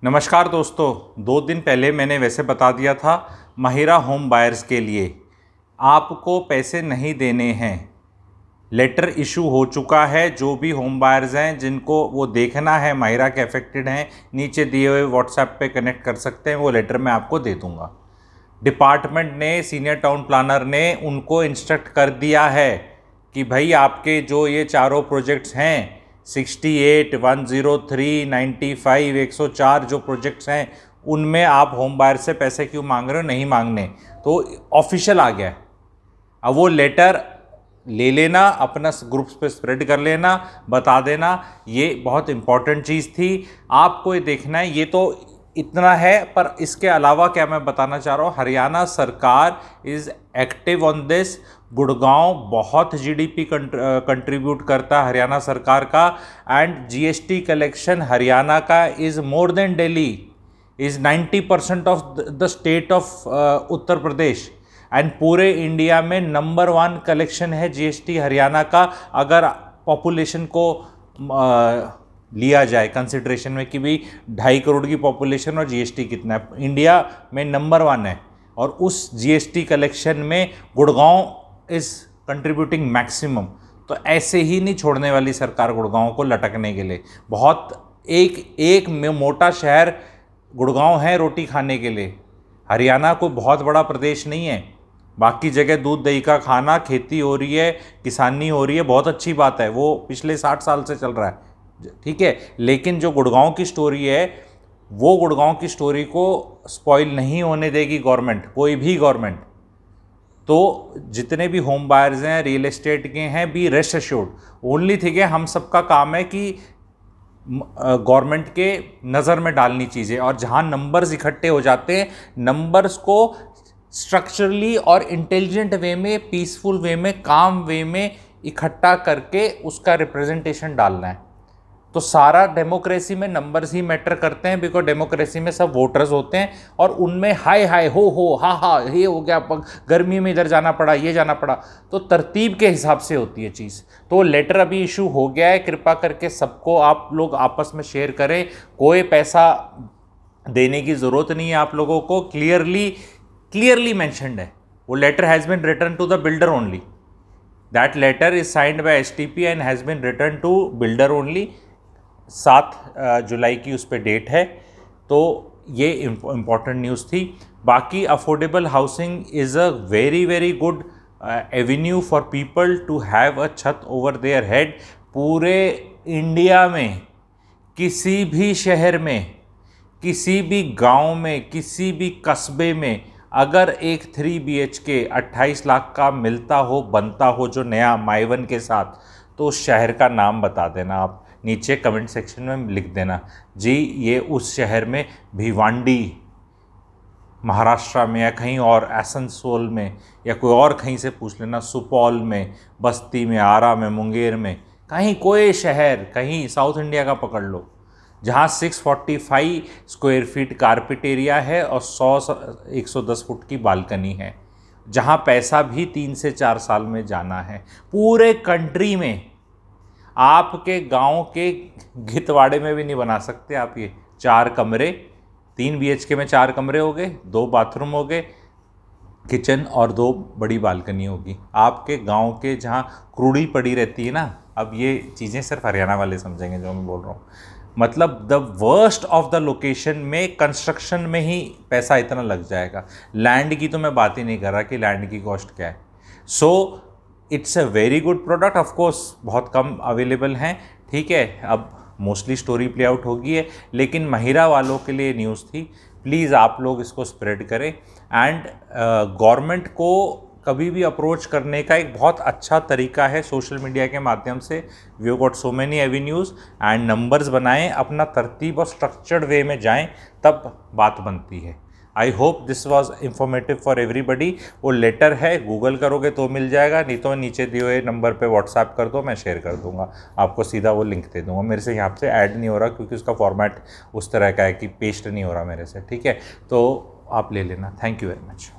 नमस्कार दोस्तों, 2 दिन पहले मैंने वैसे बता दिया था महिरा होम बायर्स के लिए आपको पैसे नहीं देने हैं। लेटर इशू हो चुका है। जो भी होम बायर्स हैं जिनको वो देखना है महिरा के अफेक्टेड हैं, नीचे दिए हुए व्हाट्सएप पे कनेक्ट कर सकते हैं। वो लेटर मैं आपको दे दूंगा। डिपार्टमेंट ने, सीनियर टाउन प्लानर ने उनको इंस्ट्रक्ट कर दिया है कि भाई आपके जो ये चारों प्रोजेक्ट्स हैं 68, 103, 95, 104 जो प्रोजेक्ट्स हैं उनमें आप होम बायर से पैसे क्यों मांग रहे हो, नहीं मांगने। तो ऑफिशियल आ गया। अब वो लेटर ले लेना, अपना ग्रुप्स पे स्प्रेड कर लेना, बता देना। ये बहुत इंपॉर्टेंट चीज़ थी, आपको ये देखना है। ये तो इतना है, पर इसके अलावा क्या मैं बताना चाह रहा हूँ, हरियाणा सरकार is active on this. Gurgaon बहुत जीडीपी कंट्रीब्यूट करता है हरियाणा सरकार का, एंड जीएसटी कलेक्शन हरियाणा का is more than Delhi, is 90% of the state of Uttar Pradesh, and पूरे इंडिया में नंबर 1 कलेक्शन है जीएसटी हरियाणा का। अगर पॉपुलेशन को लिया जाए कंसिडरेशन में कि भाई 2.5 करोड़ की पॉपुलेशन और जीएसटी कितना है, इंडिया में नंबर 1 है। और उस जीएसटी कलेक्शन में गुड़गांव इज़ कंट्रीब्यूटिंग मैक्सिमम। तो ऐसे ही नहीं छोड़ने वाली सरकार गुड़गांव को लटकने के लिए। बहुत एक मोटा शहर गुड़गांव है रोटी खाने के लिए। हरियाणा कोई बहुत बड़ा प्रदेश नहीं है। बाकी जगह दूध दही का खाना, खेती हो रही है, किसानी हो रही है, बहुत अच्छी बात है, वो पिछले 60 साल से चल रहा है, ठीक है। लेकिन जो गुड़गांव की स्टोरी है, वो गुड़गांव की स्टोरी को स्पॉइल नहीं होने देगी गवर्नमेंट, कोई भी गवर्नमेंट। तो जितने भी होम बायर्स हैं, रियल एस्टेट के हैं, be rest assured. Only thing है, हम सबका काम है कि गवर्नमेंट के नज़र में डालनी चीज़ें, और जहाँ नंबर्स इकट्ठे हो जाते हैं, नंबर्स को स्ट्रक्चरली और इंटेलिजेंट वे में, पीसफुल वे में, काम वे में इकट्ठा करके उसका रिप्रेजेंटेशन डालना है। तो सारा डेमोक्रेसी में नंबर्स ही मैटर करते हैं, बिकॉज डेमोक्रेसी में सब वोटर्स होते हैं, और उनमें हाय हाय हो हा ये हो गया, गर्मी में इधर जाना पड़ा, ये जाना पड़ा। तो तरतीब के हिसाब से होती है चीज़। तो लेटर अभी इशू हो गया है, कृपा करके सबको आप लोग आपस में शेयर करें। कोई पैसा देने की ज़रूरत नहीं है आप लोगों को, क्लियरली मैंशनड है। वो letter has been return to the builder only. That letter is signed by STP and has been return to builder only. 7 जुलाई की उस पर डेट है। तो ये इम्पॉर्टेंट न्यूज़ थी। बाकी affordable housing is a very good avenue for people to have a chhat over their head. पूरे इंडिया में किसी भी शहर में, किसी भी गांव में, किसी भी कस्बे में अगर एक 3 BHK 28 लाख का मिलता हो, बनता हो, जो नया माइवन के साथ, तो उस शहर का नाम बता देना आप, नीचे कमेंट सेक्शन में लिख देना जी ये उस शहर में, भिवांडी महाराष्ट्र में, या कहीं और आसनसोल में, या कोई और कहीं से पूछ लेना, सुपौल में, बस्ती में, आरा में, मुंगेर में, कहीं कोई शहर, कहीं साउथ इंडिया का पकड़ लो, जहाँ 645 स्क्वायर फीट कारपेट एरिया है और 110 फुट की बालकनी है, जहाँ पैसा भी 3 से 4 साल में जाना है। पूरे कंट्री में आपके गांव के घितवाड़े में भी नहीं बना सकते आप ये 4 कमरे। 3 BHK में 4 कमरे हो गए, 2 बाथरूम हो गए, किचन और 2 बड़ी बालकनी होगी आपके गांव के, जहां क्रूड़ी पड़ी रहती है ना। अब ये चीज़ें सिर्फ हरियाणा वाले समझेंगे जो मैं बोल रहा हूँ। मतलब the worst of the location में कंस्ट्रक्शन में ही पैसा इतना लग जाएगा। लैंड की तो मैं बात ही नहीं कर रहा कि लैंड की कॉस्ट क्या है। So it's a very good product. Of course बहुत कम अवेलेबल हैं, ठीक है। अब मोस्टली स्टोरी प्ले आउट होगी है, लेकिन महिरा वालों के लिए न्यूज़ थी। प्लीज़ आप लोग इसको स्प्रेड करें। एंड गवर्नमेंट को कभी भी अप्रोच करने का एक बहुत अच्छा तरीका है सोशल मीडिया के माध्यम से। We got so many avenues, and numbers बनाएं, अपना तरतीब और स्ट्रक्चर्ड वे में जाएं, तब बात बनती है। I hope this was informative for everybody. वो लेटर है, गूगल करोगे तो मिल जाएगा, नहीं तो नीचे दिए हुए नंबर पे व्हाट्सएप कर दो, मैं शेयर कर दूंगा आपको, सीधा वो लिंक दे दूंगा। मेरे से यहाँ से ऐड नहीं हो रहा क्योंकि उसका फॉर्मेट उस तरह का है कि पेस्ट नहीं हो रहा मेरे से, ठीक है। तो आप ले लेना। Thank you very much.